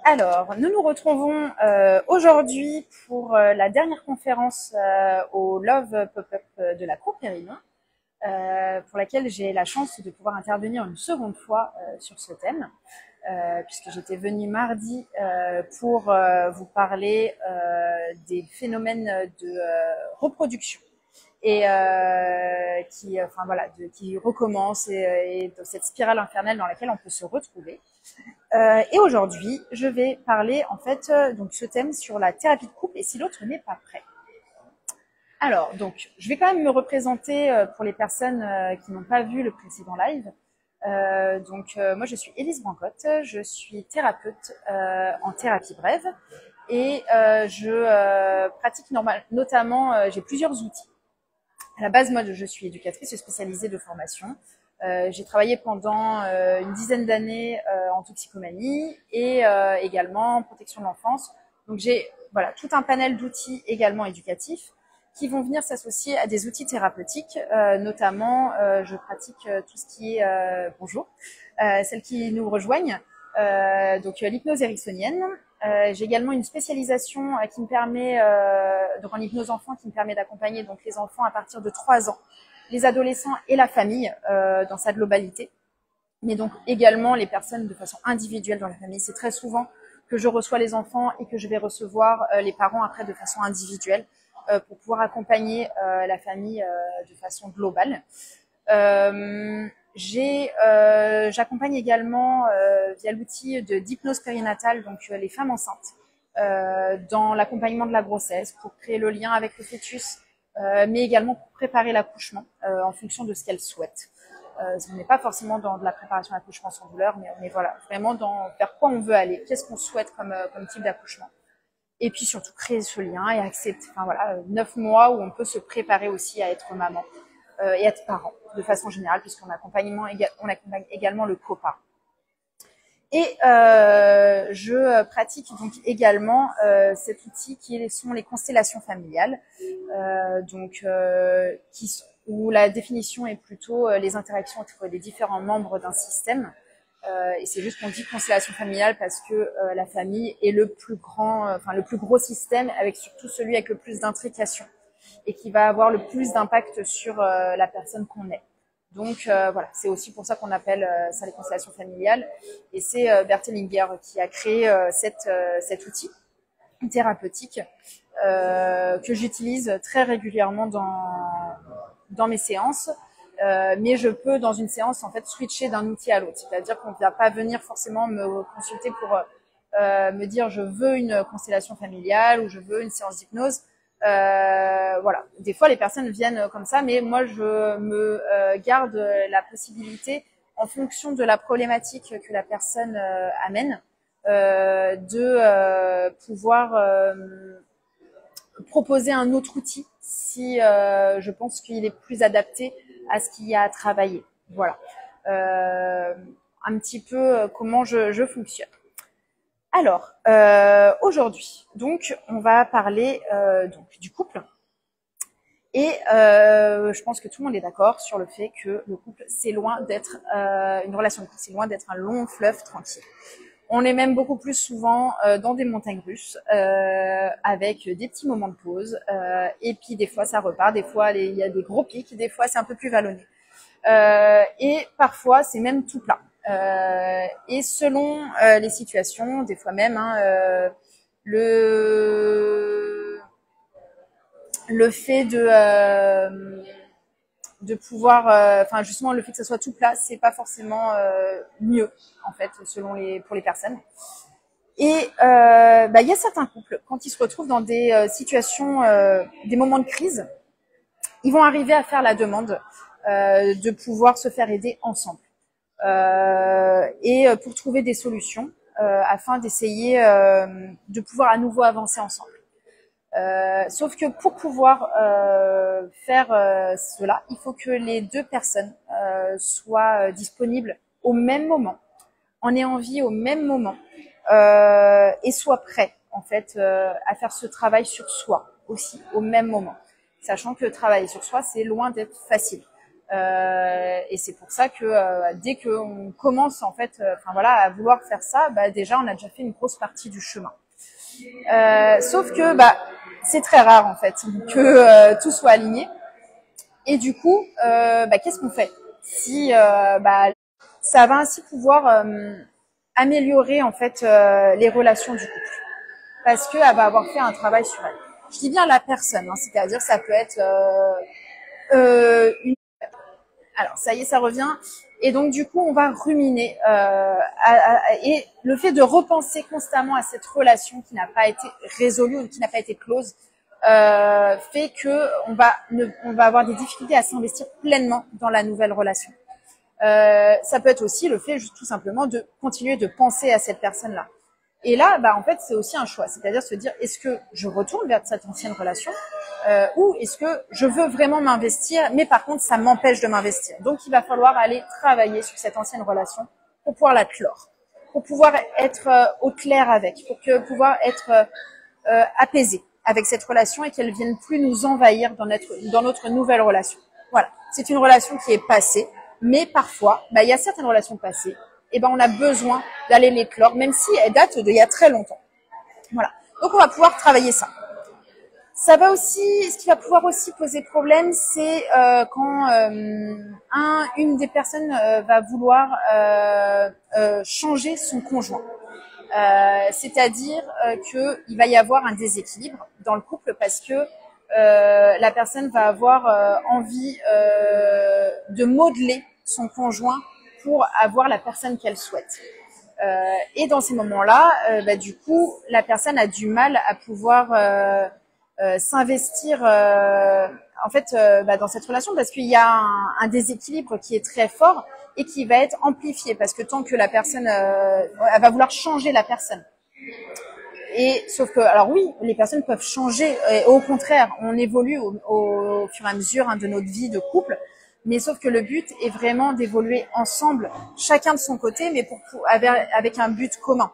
Alors, nous nous retrouvons aujourd'hui pour la dernière conférence au Love Pop-up de la Cour Pérignon, pour laquelle j'ai la chance de pouvoir intervenir une seconde fois sur ce thème, puisque j'étais venue mardi pour vous parler des phénomènes de reproduction et qui recommence et de cette spirale infernale dans laquelle on peut se retrouver. Et aujourd'hui, je vais parler en fait donc ce thème sur la thérapie de couple et si l'autre n'est pas prêt. Alors, donc, je vais quand même me représenter pour les personnes qui n'ont pas vu le précédent live. Moi, je suis Élise Brancotte, je suis thérapeute en thérapie brève et je pratique notamment, j'ai plusieurs outils. À la base, moi, je suis éducatrice spécialisée de formation. J'ai travaillé pendant une dizaine d'années en toxicomanie et également en protection de l'enfance. Donc, j'ai tout un panel d'outils également éducatifs qui vont venir s'associer à des outils thérapeutiques. Notamment, je pratique tout ce qui est celles qui nous rejoignent. L'hypnose ericksonienne. J'ai également une spécialisation qui me permet, donc en hypnose enfant, qui me permet d'accompagner donc les enfants à partir de 3 ans, les adolescents et la famille dans sa globalité, mais donc également les personnes de façon individuelle dans la famille. C'est très souvent que je reçois les enfants et que je vais recevoir les parents après de façon individuelle pour pouvoir accompagner la famille de façon globale. J'accompagne également via l'outil d'hypnose périnatale donc les femmes enceintes dans l'accompagnement de la grossesse pour créer le lien avec le fœtus, mais également pour préparer l'accouchement en fonction de ce qu'elles souhaitent. On n'est pas forcément dans de la préparation à l'accouchement sans douleur, mais voilà, vraiment vers quoi on veut aller, qu'est-ce qu'on souhaite comme type d'accouchement. Et puis surtout créer ce lien et accepter, 9 mois où on peut se préparer aussi à être maman et être parent de façon générale, puisqu'on accompagne également le coparent. Et je pratique donc également cet outil qui sont les constellations familiales, où la définition est plutôt les interactions entre les différents membres d'un système. Et c'est juste qu'on dit constellation familiale parce que la famille est le plus gros système, avec surtout celui avec le plus d'intrications et qui va avoir le plus d'impact sur la personne qu'on est. Donc c'est aussi pour ça qu'on appelle ça les constellations familiales. Et c'est Bert Hellinger qui a créé cet outil thérapeutique que j'utilise très régulièrement dans mes séances. Mais je peux, dans une séance, en fait, switcher d'un outil à l'autre. C'est-à-dire qu'on ne va pas venir forcément me consulter pour me dire je veux une constellation familiale ou je veux une séance d'hypnose. Des fois, les personnes viennent comme ça, mais moi, je me garde la possibilité, en fonction de la problématique que la personne amène, de pouvoir proposer un autre outil si je pense qu'il est plus adapté à ce qu'il y a à travailler. Voilà. Un petit peu comment je fonctionne. Alors, aujourd'hui, donc, on va parler du couple. Et je pense que tout le monde est d'accord sur le fait que le couple, c'est loin d'être une relation de couple, c'est loin d'être un long fleuve tranquille. On est même beaucoup plus souvent dans des montagnes russes, avec des petits moments de pause, et puis des fois ça repart, des fois il y a des gros pics, des fois c'est un peu plus vallonné, et parfois c'est même tout plat. Et selon les situations, des fois même le fait de pouvoir, justement le fait que ça soit tout plat, c'est pas forcément mieux en fait pour les personnes. Et il y a certains couples quand ils se retrouvent dans des situations, des moments de crise, ils vont arriver à faire la demande de pouvoir se faire aider ensemble et pour trouver des solutions afin d'essayer de pouvoir à nouveau avancer ensemble. Sauf que pour pouvoir faire cela, il faut que les deux personnes soient disponibles au même moment, en aient envie au même moment et soient prêts en fait à faire ce travail sur soi aussi au même moment, sachant que travailler sur soi c'est loin d'être facile. Et c'est pour ça que dès qu'on commence en fait, enfin voilà, à vouloir faire ça, bah déjà on a déjà fait une grosse partie du chemin. Sauf que bah c'est très rare en fait que tout soit aligné. Et du coup, bah, qu'est-ce qu'on fait si bah, ça va ainsi pouvoir améliorer en fait les relations du couple, parce que elle va avoir fait un travail sur elle. Je dis bien la personne, hein, c'est-à-dire ça peut être une. Alors ça y est, ça revient. Et donc du coup, on va ruminer et le fait de repenser constamment à cette relation qui n'a pas été résolue ou qui n'a pas été close fait que on va avoir des difficultés à s'investir pleinement dans la nouvelle relation. Ça peut être aussi le fait juste tout simplement de continuer de penser à cette personne-là. Et là, bah en fait, c'est aussi un choix, c'est-à-dire se dire est-ce que je retourne vers cette ancienne relation ou est-ce que je veux vraiment m'investir, mais par contre, ça m'empêche de m'investir. Donc, il va falloir aller travailler sur cette ancienne relation pour pouvoir la clore, pour pouvoir être au clair avec, pour pouvoir être apaisé avec cette relation et qu'elle vienne plus nous envahir dans notre nouvelle relation. Voilà, c'est une relation qui est passée, mais parfois, bah, il y a certaines relations passées, et ben on a besoin d'aller les clore, même si elles datent d'il y a très longtemps. Voilà. Donc on va pouvoir travailler ça. Ça va aussi, ce qui va pouvoir aussi poser problème, c'est quand une des personnes va vouloir changer son conjoint. C'est-à-dire qu'il va y avoir un déséquilibre dans le couple parce que la personne va avoir envie de modeler son conjoint pour avoir la personne qu'elle souhaite. Et dans ces moments-là, bah, du coup, la personne a du mal à pouvoir s'investir en fait bah, dans cette relation parce qu'il y a un déséquilibre qui est très fort et qui va être amplifié parce que tant que la personne elle va vouloir changer la personne. Et sauf que, alors oui, les personnes peuvent changer. Et au contraire, on évolue au fur et à mesure de notre vie de couple. Mais sauf que le but est vraiment d'évoluer ensemble, chacun de son côté, mais avec un but commun.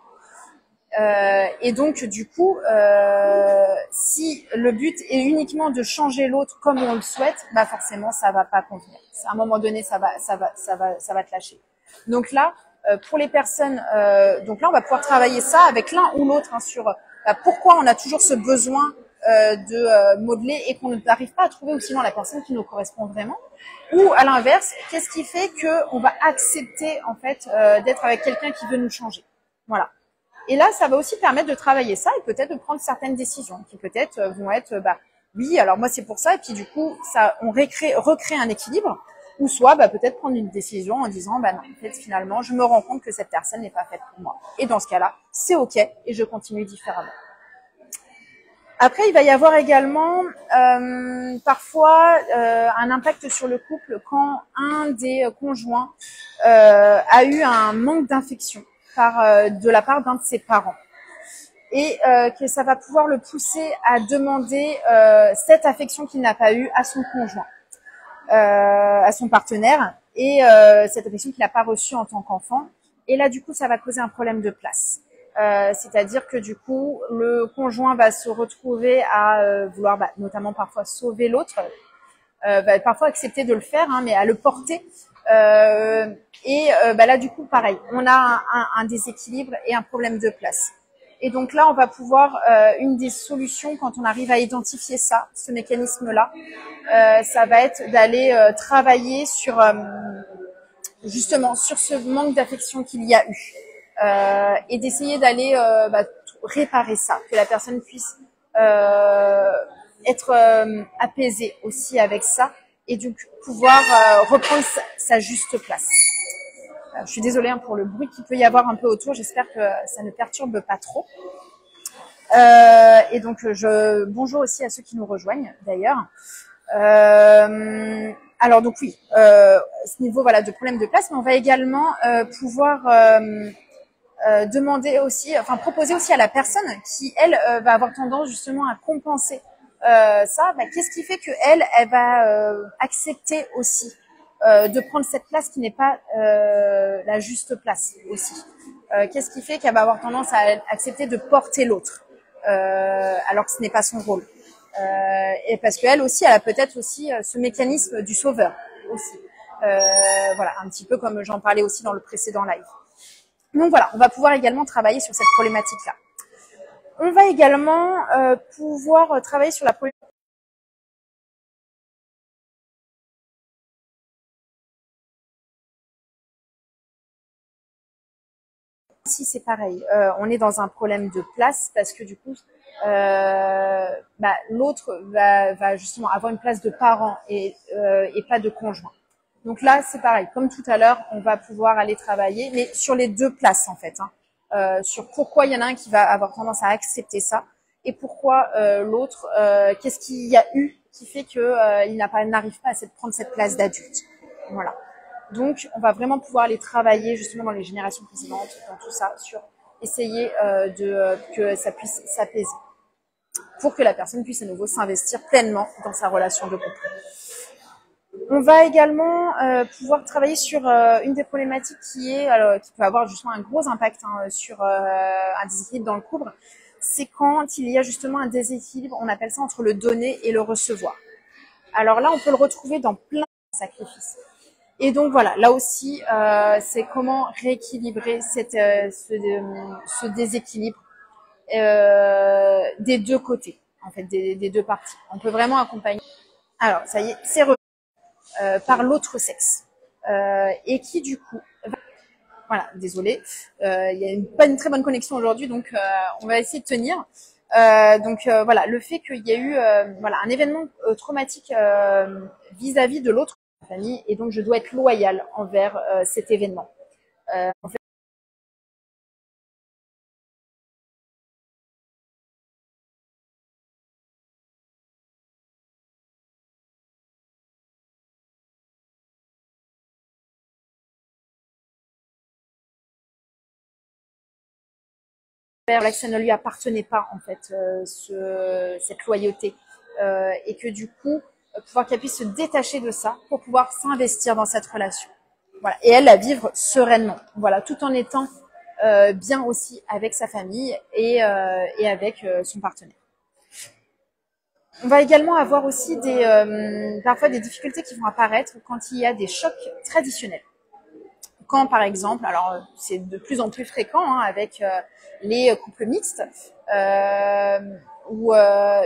Et donc, du coup, si le but est uniquement de changer l'autre comme on le souhaite, bah forcément, ça va pas convenir. À un moment donné, ça va te lâcher. Donc là, pour les personnes, donc là, on va pouvoir travailler ça avec l'un ou l'autre sur pourquoi on a toujours ce besoin de modeler et qu'on n'arrive pas à trouver ou sinon la personne qui nous correspond vraiment. Ou à l'inverse, qu'est-ce qui fait qu'on va accepter en fait d'être avec quelqu'un qui veut nous changer. Voilà. Et là, ça va aussi permettre de travailler ça et peut-être de prendre certaines décisions qui peut-être vont être, bah oui, alors moi c'est pour ça et puis du coup, ça, on recrée un équilibre. Ou soit, bah peut-être prendre une décision en disant, bah non, en fait finalement, je me rends compte que cette personne n'est pas faite pour moi. Et dans ce cas-là, c'est ok et je continue différemment. Après, il va y avoir également parfois un impact sur le couple quand un des conjoints a eu un manque d'affection de la part d'un de ses parents et que ça va pouvoir le pousser à demander cette affection qu'il n'a pas eue à son conjoint, à son partenaire et cette affection qu'il n'a pas reçue en tant qu'enfant. Et là, du coup, ça va causer un problème de place. C'est-à-dire que du coup, le conjoint va se retrouver à vouloir notamment parfois sauver l'autre, va parfois accepter de le faire, mais à le porter. Et là, du coup, pareil, on a un déséquilibre et un problème de place. Et donc là, on va pouvoir, une des solutions, quand on arrive à identifier ça, ce mécanisme-là, ça va être d'aller travailler sur justement sur ce manque d'affection qu'il y a eu. Et d'essayer d'aller réparer ça, que la personne puisse être apaisée aussi avec ça et donc pouvoir reprendre sa juste place. Je suis désolée pour le bruit qu'il peut y avoir un peu autour, j'espère que ça ne perturbe pas trop. Et donc bonjour aussi à ceux qui nous rejoignent d'ailleurs. Alors donc oui, ce niveau voilà de problème de place, mais on va également pouvoir demander aussi, enfin proposer aussi à la personne qui elle va avoir tendance justement à compenser ça. Qu'est-ce qui fait que elle va accepter aussi de prendre cette place qui n'est pas la juste place aussi. Qu'est-ce qui fait qu'elle va avoir tendance à accepter de porter l'autre alors que ce n'est pas son rôle. Et parce qu'elle aussi, elle a peut-être aussi ce mécanisme du sauveur aussi. Voilà, un petit peu comme j'en parlais aussi dans le précédent live. Donc voilà, on va pouvoir également travailler sur cette problématique-là. On va également pouvoir travailler sur la problématique. Si c'est pareil, on est dans un problème de place parce que du coup, l'autre va justement avoir une place de parent et pas de conjoint. Donc là, c'est pareil. Comme tout à l'heure, on va pouvoir aller travailler, mais sur les deux places en fait. Sur pourquoi il y en a un qui va avoir tendance à accepter ça et pourquoi l'autre, qu'est-ce qu'il y a eu qui fait que il n'arrive pas à prendre cette place d'adulte. Voilà. Donc, on va vraiment pouvoir aller travailler justement dans les générations précédentes, dans tout ça, sur essayer que ça puisse s'apaiser pour que la personne puisse à nouveau s'investir pleinement dans sa relation de couple. On va également pouvoir travailler sur une des problématiques qui peut avoir justement un gros impact sur un déséquilibre dans le couple, c'est quand il y a justement un déséquilibre, on appelle ça entre le donner et le recevoir. Alors là, on peut le retrouver dans plein de sacrifices. Et donc voilà, là aussi, c'est comment rééquilibrer ce déséquilibre des deux côtés, en fait, des deux parties. On peut vraiment accompagner. Alors, ça y est, c'est par l'autre sexe. Et qui, du coup, voilà, désolé, il y a pas une très bonne connexion aujourd'hui, donc on va essayer de tenir. Voilà, le fait qu'il y a eu voilà, un événement traumatique vis-à-vis de l'autre famille, et donc je dois être loyale envers cet événement. En fait, que ça ne lui appartenait pas en fait cette loyauté et que du coup pouvoir qu'elle puisse se détacher de ça pour pouvoir s'investir dans cette relation. Voilà, et elle la vivre sereinement. Voilà, tout en étant bien aussi avec sa famille et avec son partenaire. On va également avoir aussi parfois des difficultés qui vont apparaître quand il y a des chocs traditionnels. Quand, par exemple, alors c'est de plus en plus fréquent avec les couples mixtes,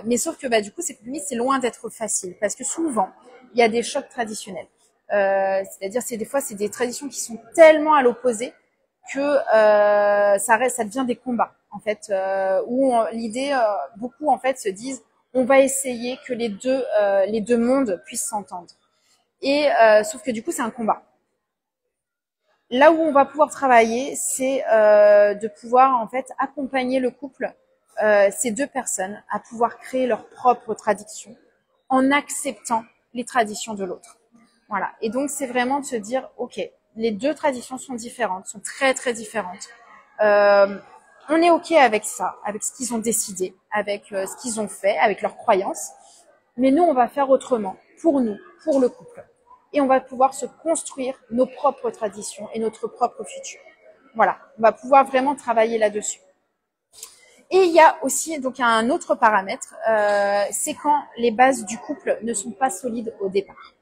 mais sauf que du coup, ces couples mixtes, c'est loin d'être facile parce que souvent, il y a des chocs traditionnels. C'est-à-dire, des fois, c'est des traditions qui sont tellement à l'opposé que ça devient des combats en fait, où l'idée, beaucoup en fait se disent, on va essayer que les deux mondes puissent s'entendre. Et sauf que du coup, c'est un combat. Là où on va pouvoir travailler, c'est de pouvoir en fait accompagner le couple, ces deux personnes, à pouvoir créer leurs propres traditions en acceptant les traditions de l'autre. Voilà. Et donc c'est vraiment de se dire, ok, les deux traditions sont différentes, sont très très différentes. On est ok avec ça, avec ce qu'ils ont décidé, avec ce qu'ils ont fait, avec leurs croyances. Mais nous, on va faire autrement, pour nous, pour le couple. Et on va pouvoir se construire nos propres traditions et notre propre futur. Voilà, on va pouvoir vraiment travailler là-dessus. Et il y a aussi donc un autre paramètre, c'est quand les bases du couple ne sont pas solides au départ.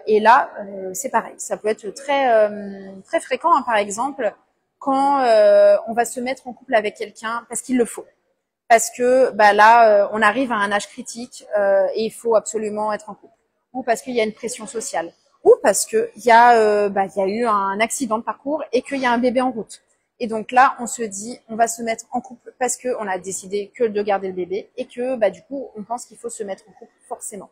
Et là, c'est pareil, ça peut être très fréquent, par exemple, quand on va se mettre en couple avec quelqu'un parce qu'il le faut. Parce que là, on arrive à un âge critique et il faut absolument être en couple. Ou parce qu'il y a une pression sociale. Ou parce qu'il y a eu un accident de parcours et qu'il y a un bébé en route. Et donc là, on se dit, on va se mettre en couple parce qu'on a décidé que de garder le bébé et que du coup, on pense qu'il faut se mettre en couple forcément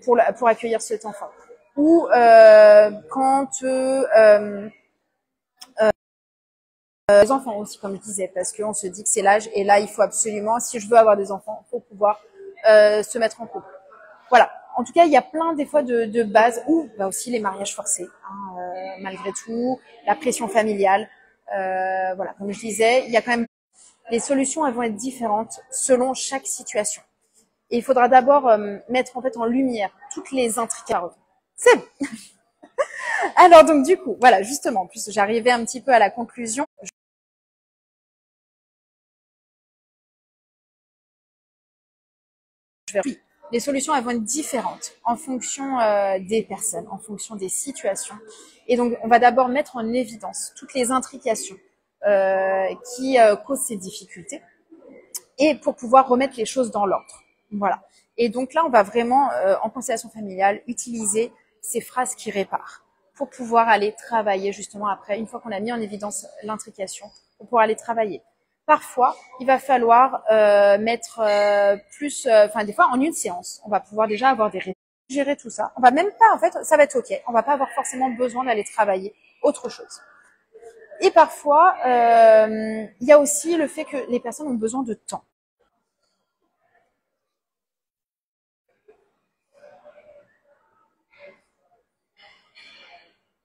pour accueillir cet enfant. Ou quand les enfants aussi, comme je disais, parce qu'on se dit que c'est l'âge et là, il faut absolument, si je veux avoir des enfants, pour pouvoir se mettre en couple. Voilà. En tout cas, il y a plein des fois de bases, ou aussi les mariages forcés, malgré tout, la pression familiale. Voilà, comme je disais, il y a quand même les solutions, elles vont être différentes selon chaque situation. Et il faudra d'abord mettre en fait en lumière toutes les intricacies. C'est bon. Alors donc du coup, voilà, justement, puisque j'arrivais un petit peu à la conclusion. Les solutions, elles vont être différentes en fonction des personnes, en fonction des situations. Et donc, on va d'abord mettre en évidence toutes les intrications qui causent ces difficultés et pour pouvoir remettre les choses dans l'ordre. Voilà. Et donc là, on va vraiment, en constellation familiale, utiliser ces phrases qui réparent pour pouvoir aller travailler justement après, une fois qu'on a mis en évidence l'intrication, pour pouvoir aller travailler. Parfois, il va falloir mettre plus, enfin des fois en une séance, on va pouvoir déjà avoir des gérer tout ça. On va même pas, en fait, ça va être ok. On va pas avoir forcément besoin d'aller travailler autre chose. Et parfois, il y a aussi le fait que les personnes ont besoin de temps.